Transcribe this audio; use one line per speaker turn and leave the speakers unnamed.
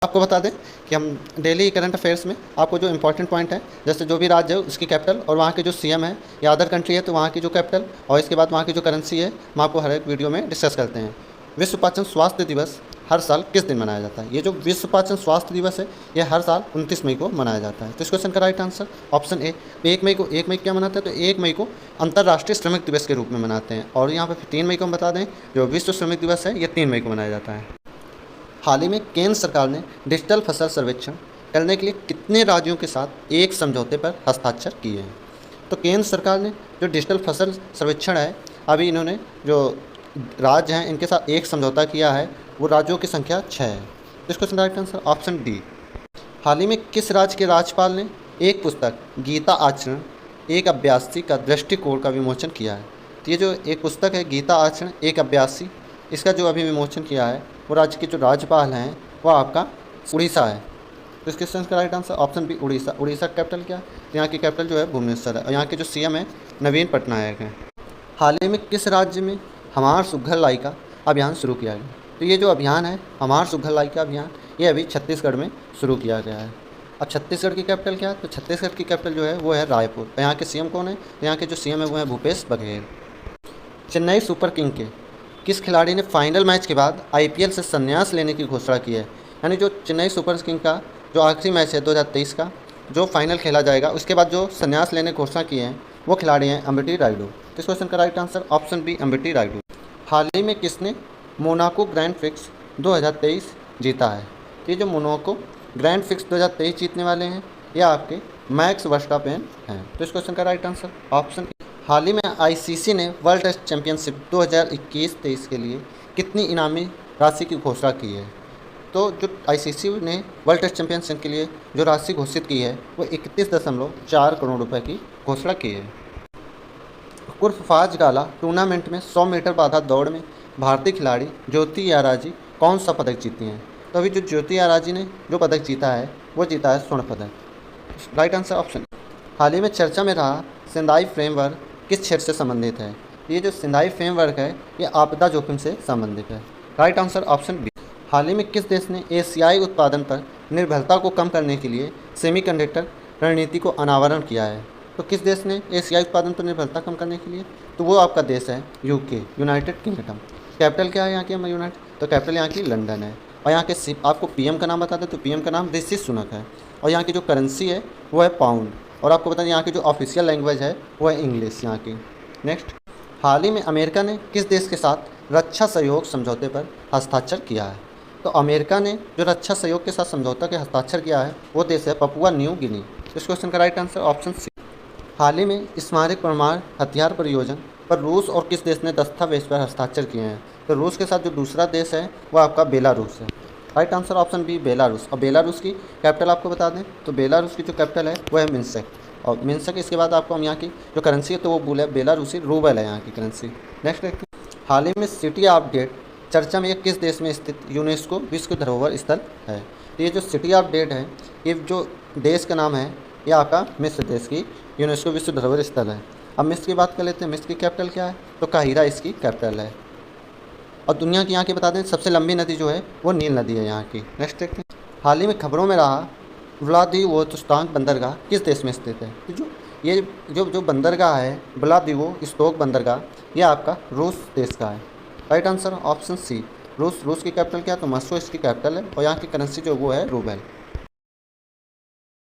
आपको बता दें कि हम डेली करंट अफेयर्स में आपको जो इंपॉर्टेंट पॉइंट है, जैसे जो भी राज्य है उसकी कैपिटल और वहाँ के जो सीएम है या अदर कंट्री है तो वहाँ की जो कैपिटल और इसके बाद वहाँ की जो करेंसी है, हम आपको हर एक वीडियो में डिस्कस करते हैं। विश्व पाचन स्वास्थ्य दिवस हर साल किस दिन मनाया जाता है? ये जो विश्व पाचन स्वास्थ्य दिवस है ये हर साल 29 मई को मनाया जाता है। तो इस क्वेश्चन का राइट आंसर ऑप्शन ए। 1 मई को, 1 मई क्या मनाते हैं? तो 1 मई को अंतर्राष्ट्रीय श्रमिक दिवस के रूप में मनाते हैं। और यहाँ पर 3 मई को हम बता दें जो विश्व श्रमिक दिवस है ये 3 मई को मनाया जाता है। हाल ही में केंद्र सरकार ने डिजिटल फसल सर्वेक्षण करने के लिए कितने राज्यों के साथ एक समझौते पर हस्ताक्षर किए हैं? तो केंद्र सरकार ने जो डिजिटल फसल सर्वेक्षण है, अभी इन्होंने जो राज्य हैं इनके साथ एक समझौता किया है, वो राज्यों की संख्या 6 है। तो इसका राइट आंसर ऑप्शन डी। हाल ही में किस राज्य के राज्यपाल ने एक पुस्तक गीता आचरण एक अभ्यासी का दृष्टिकोण का विमोचन किया है? तो ये जो एक पुस्तक है गीता आचरण एक अभ्यासी, इसका जो अभी विमोचन किया है वो राज्य के जो राज्यपाल हैं वो आपका उड़ीसा है। तो इस क्वेश्चन का right answer option B Orissa. Orissa का कैपिटल क्या है? तो यहाँ की कैपिटल जो है भुवनेश्वर है और यहाँ के जो सीएम है नवीन पटनायक हैं। हाल ही में किस राज्य में हमार सुघर लाइका अभियान शुरू किया गया? तो ये जो अभियान है हमार सुघर लाइका अभियान, ये अभी छत्तीसगढ़ में शुरू किया गया है। अब छत्तीसगढ़ की कैपिटल क्या है? तो छत्तीसगढ़ की कैपिटल जो है वो है रायपुर। और यहाँ के सीएम कौन है? तो यहाँ के जो सीएम है वो है भूपेश बघेल। चेन्नई सुपर किंग के किस खिलाड़ी ने फाइनल मैच के बाद आईपीएल से संन्यास लेने की घोषणा की है? यानी जो चेन्नई सुपर किंग का जो आखिरी मैच है 2023 का जो फाइनल खेला जाएगा, उसके बाद जो संन्यास लेने की घोषणा की है वो खिलाड़ी हैं अम्बटी रायडू। तो इस क्वेश्चन का right answer option B Ambati Rayudu. हाल ही में किसने मोनाको ग्रैंड प्रिक्स 2023 जीता है? तो ये जो मोनाको ग्रैंड प्रिक्स 2023 जीतने वाले हैं ये आपके मैक्स वर्स्टापेन हैं। तो इस क्वेश्चन का राइट आंसर ऑप्शन। हाल ही में आईसीसी ने वर्ल्ड टेस्ट चैंपियनशिप 2021-23 के लिए कितनी इनामी राशि की घोषणा की है? तो जो आईसीसी ने वर्ल्ड टेस्ट चैंपियनशिप के लिए जो राशि घोषित की है वो 31.4 करोड़ रुपए की घोषणा की है। कुर्फाज गाला टूर्नामेंट में 100 मीटर बाधा दौड़ में भारतीय खिलाड़ी ज्योति याराजी कौन सा पदक जीती हैं? तो अभी जो ज्योति याराजी ने जो पदक जीता है वो जीता है स्वर्ण पदक। Right answer option. हाल ही में चर्चा में रहा सेंदाई फ्रेमवर्क किस क्षेत्र से संबंधित है? ये जो सेंदाई फ्रेमवर्क है ये आपदा जोखिम से संबंधित है। Right answer option B. हाल ही में किस देश ने एशियाई उत्पादन पर निर्भरता को कम करने के लिए सेमीकंडक्टर रणनीति को अनावरण किया है? तो किस देश ने एशियाई उत्पादन पर निर्भरता कम करने के लिए? तो वो आपका देश है यूके, यूनाइटेड किंगडम। कैपिटल क्या है यहाँ की? यूनाइटेड, तो कैपिटल यहाँ की लंदन है। और यहाँ के आपको पीएम का नाम बता दें तो पीएम का नाम ऋषि सुनक है। और यहाँ की जो करेंसी है वो है पाउंड। और आपको बता दें यहाँ की जो ऑफिशियल लैंग्वेज है वो है इंग्लिश यहाँ की। नेक्स्ट, हाल ही में अमेरिका ने किस देश के साथ रक्षा सहयोग समझौते पर हस्ताक्षर किया है? तो अमेरिका ने जो रक्षा सहयोग के साथ समझौता के हस्ताक्षर किया है वो देश है पपुआ न्यू गिनी। इस क्वेश्चन का राइट आंसर ऑप्शन सी। हाल ही में स्मारक परमाणु हथियार परियोजना पर रूस और किस देश ने दस्तावेज पर हस्ताक्षर किए हैं? तो रूस के साथ जो दूसरा देश है वो आपका बेलारूस है। Right answer option B Belarus. और बेलारूस की कैपिटल आपको बता दें तो बेलारूस की जो कैपिटल है वो है मिन्स्क। और मिन्स्क इसके बाद आपको हम यहाँ की जो करेंसी है तो वो बोले बेलारूसी रूबल है यहाँ की करेंसी। नेक्स्ट देखते हैं, हाल ही में सिटी ऑफ डेट चर्चा में किस देश में स्थित यूनेस्को विश्व धरोहर स्थल है? तो ये जो सिटी ऑफ डेट है ये जो देश का नाम है ये आपका मिस्र देश की यूनेस्को विश्व धरोहर स्थल है। अब मिस्र की बात कर लेते हैं। मिस्र की कैपिटल क्या है? तो काहिरा इसकी कैपिटल है। और दुनिया की यहाँ की बता दें सबसे लंबी नदी जो है वो नील नदी है यहाँ की। नेक्स्ट देखते हैं, हाल ही में खबरों में रहा व्लादिवोस्तोक बंदरगाह किस देश में स्थित है? तो ये जो बंदरगाह है व्लादिवोस्तोक बंदरगाह ये आपका रूस देश का है। राइट आंसर ऑप्शन सी रूस। रूस की कैपिटल क्या है? तो मॉस्को इसकी कैपिटल है। और यहाँ की करेंसी जो वो है रूबल।